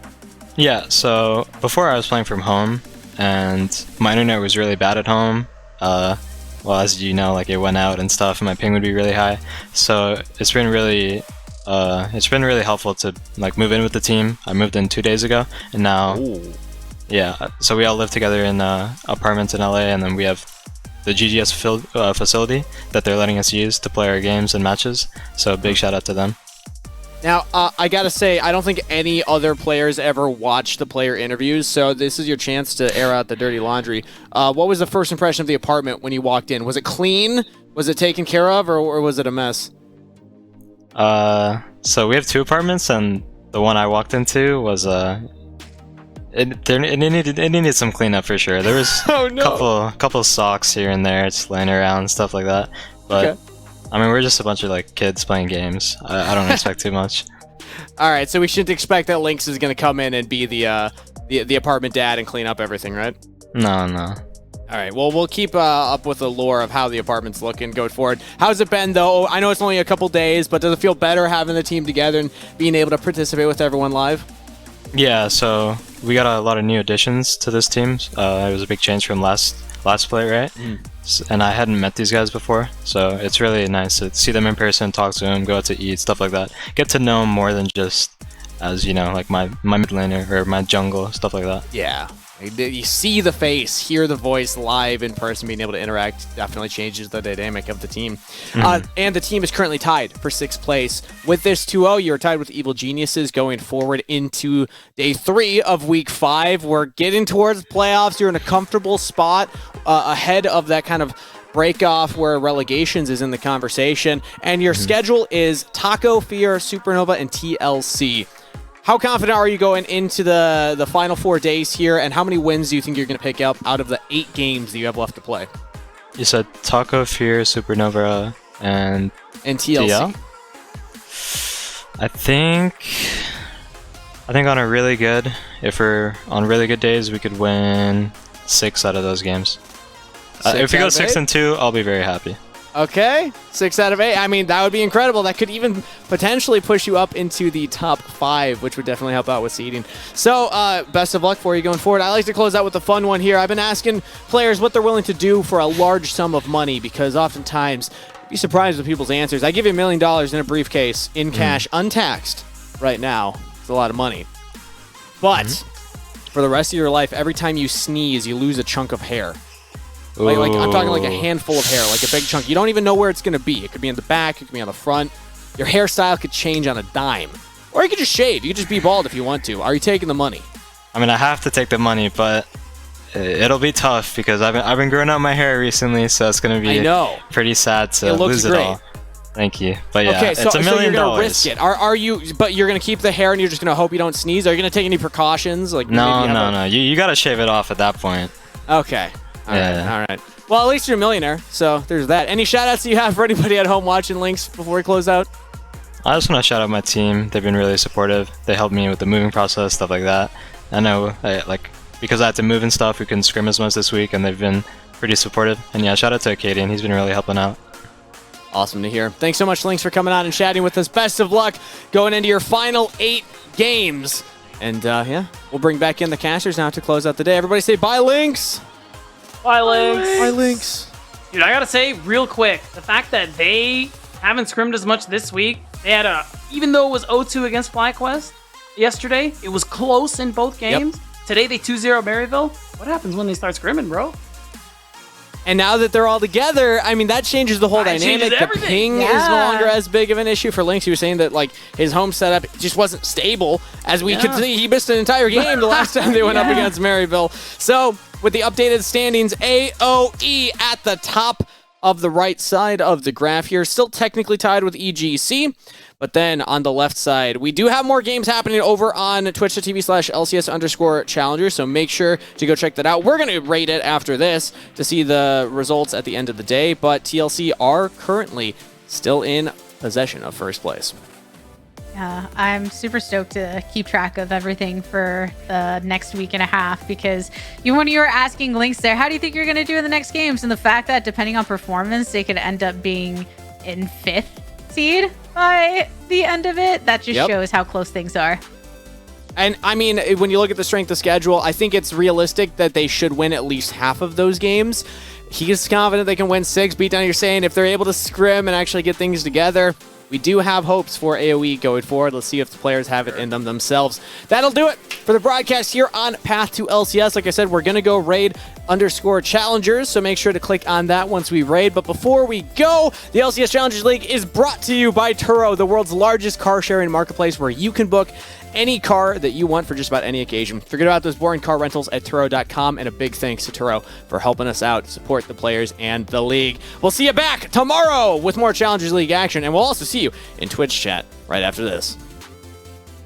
Yeah, so before I was playing from home, and my internet was really bad at home. Well, as you know, like it went out and stuff, and my ping would be really high. So it's been really helpful to like move in with the team. I moved in 2 days ago, and now, yeah. So we all live together in apartments in LA, and then we have the GGS facility that they're letting us use to play our games and matches. So big shout out to them. Now, I gotta say, I don't think any other players ever watched the player interviews, so this is your chance to air out the dirty laundry. What was the first impression of the apartment when you walked in? Was it clean? Was it taken care of, or was it a mess? So we have 2 apartments, and the one I walked into was it needed some cleanup for sure. There was a couple socks here and there just laying around, stuff like that. But I mean, we're just a bunch of like kids playing games. I don't expect too much. All right, so we shouldn't expect that Lynx is going to come in and be the apartment dad and clean up everything, right? No, no. All right, well, we'll keep up with the lore of how the apartment's looking going forward. How's it been, though? I know it's only a couple days, but does it feel better having the team together and being able to participate with everyone live? Yeah, so we got a lot of new additions to this team. It was a big change from last play, right? And I hadn't met these guys before, so it's really nice to see them in person, talk to them, go out to eat, stuff like that. Get to know them more than just as, you know, like my mid laner or my jungle, stuff like that. Yeah. You see the face, hear the voice live in person, being able to interact definitely changes the dynamic of the team. And the team is currently tied for 6th place. With this 2-0, you're tied with Evil Geniuses going forward into day 3 of week 5. We're getting towards playoffs. You're in a comfortable spot ahead of that kind of break off where relegations is in the conversation. And your schedule is Taco, Fear, Supernova, and TLC. How confident are you going into the final 4 days here, and how many wins do you think you're going to pick up out of the 8 games that you have left to play? You said Taco, Fear, Supernova, and TLC. TL? I think on a really good, if we're on really good days, we could win 6 out of those games. If we go 6-2, I'll be very happy. Okay, 6 out of 8. I mean, that would be incredible. That could even potentially push you up into the top 5, which would definitely help out with seeding. So, best of luck for you going forward. I like to close out with a fun one here. I've been asking players what they're willing to do for a large sum of money, because oftentimes you'd be surprised with people's answers. I give you $1 million in a briefcase in cash, untaxed right now. It's a lot of money. But for the rest of your life, every time you sneeze, you lose a chunk of hair. Like I'm talking like a handful of hair, like a big chunk. You don't even know where it's going to be. It could be in the back. It could be on the front. Your hairstyle could change on a dime. Or you could just shave. You could just be bald if you want to. Are you taking the money? I mean, I have to take the money, but it'll be tough because I've been growing out my hair recently, so it's going to be pretty sad to lose it all. Thank you. But yeah, okay, it's $1 million. So you're going to risk it. Are you, but you're going to keep the hair and you're just going to hope you don't sneeze? Are you going to take any precautions? Like No. You got to shave it off at that point. Okay. All right. Well, at least you're a millionaire, so there's that. Any shout-outs you have for anybody at home watching, Links, before we close out? I just want to shout out my team. They've been really supportive. They helped me with the moving process, stuff like that. I know, because I had to move and stuff, we couldn't scrim as much this week, and they've been pretty supportive. And yeah, shout out to Acadian. He's been really helping out. Awesome to hear. Thanks so much, Links, for coming on and chatting with us. Best of luck going into your final 8 games. And yeah, we'll bring back in the casters now to close out the day. Everybody say bye, Links. Bye, Lynx. Bye, Lynx. Dude, I gotta say real quick, the fact that they haven't scrimmed as much this week, they had even though it was 0-2 against FlyQuest yesterday, it was close in both games. Yep. Today they 2-0 Maryville. What happens when they start scrimming, bro? And now that they're all together, I mean, that changes the whole dynamic. The ping is no longer as big of an issue for Lynx. He was saying that like his home setup just wasn't stable. As we could see, he missed an entire game the last time they went up against Maryville. So with the updated standings, AOE at the top of the right side of the graph here. Still technically tied with EGC. But then on the left side, we do have more games happening over on twitch.tv/LCS_Challengers, so make sure to go check that out. We're going to rate it after this to see the results at the end of the day, but TLC are currently still in possession of first place. Yeah, I'm super stoked to keep track of everything for the next week and a half, because when you were asking Links there, how do you think you're going to do in the next games? And the fact that depending on performance, they could end up being in 5th seed by the end of it, that just shows how close things are. And I mean, when you look at the strength of schedule, I think it's realistic that they should win at least half of those games. He's confident they can win 6. Beatdown, you're saying if they're able to scrim and actually get things together, we do have hopes for AOE going forward. Let's see if the players have it in them themselves. That'll do it for the broadcast here on Path to LCS. Like I said, we're going to go raid_challengers, so make sure to click on that once we raid. But before we go, the LCS Challengers League is brought to you by Turo, the world's largest car-sharing marketplace where you can book any car that you want for just about any occasion. Forget about those boring car rentals at Turo.com, and a big thanks to Turo for helping us out, support the players and the league. We'll see you back tomorrow with more Challengers League action, and we'll also see you in Twitch chat right after this.